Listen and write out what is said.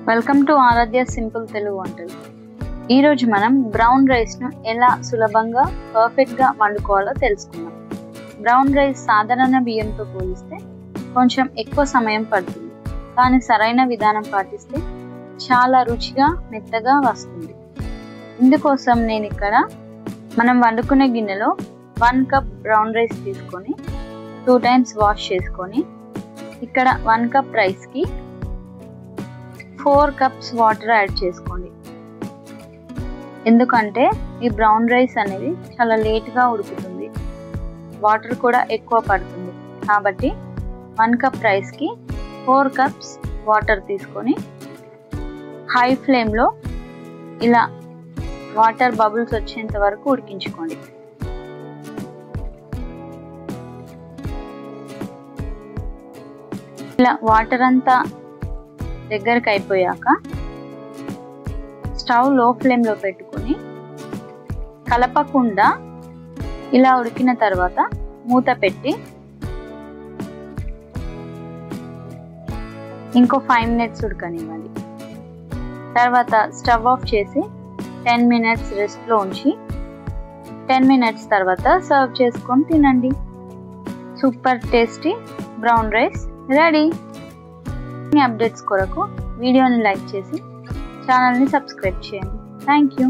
Welcome to Aaradhya simple Telugu వంటలు. ఈరోజు మనం బ్రౌన్ రైస్ను ఎలా సులభంగా పర్ఫెక్ట్గా వండుకోవాలో తెలుసుకుందాం. బ్రౌన్ రైస్ సాధారణ బియ్యంతో పోలిస్తే కొంచెం ఎక్కువ సమయం పడుతుంది, కానీ సరైన విధానం పాటిస్తే చాలా రుచిగా మెత్తగా వస్తుంది. ఇందుకోసం నేను ఇక్కడ మనం వండుకునే గిన్నెలో 1 కప్ బ్రౌన్ రైస్ తీసుకొని 2 టైమ్స్ వాష్ చేసుకొని ఇక్కడ 1 కప్ రైస్కి 4 కప్స్ వాటర్ యాడ్ చేసుకోండి. ఎందుకంటే ఈ బ్రౌన్ రైస్ అనేది చాలా లేట్గా ఉడుకుతుంది, వాటర్ కూడా ఎక్కువ పడుతుంది. కాబట్టి 1 కప్ రైస్కి 4 కప్స్ వాటర్ తీసుకొని హై ఫ్లేమ్లో ఇలా వాటర్ బబుల్స్ వచ్చేంత వరకు ఉడికించుకోండి. ఇలా వాటర్ అంతా దగ్గరకు అయిపోయాక స్టవ్ లో ఫ్లేమ్లో పెట్టుకొని కలపకుండా ఇలా ఉడికిన తర్వాత మూత పెట్టి ఇంకో 5 మినిట్స్ ఉడకనివ్వాలి. తర్వాత స్టవ్ ఆఫ్ చేసి 10 మినిట్స్ రెస్ట్లో ఉంచి 10 మినిట్స్ తర్వాత సర్వ్ చేసుకొని తినండి. Super tasty brown rice ready. Updates కొరకు వీడియోని లైక్ చేసి ఛానల్ని సబ్స్క్రైబ్ చేయండి. Thank you.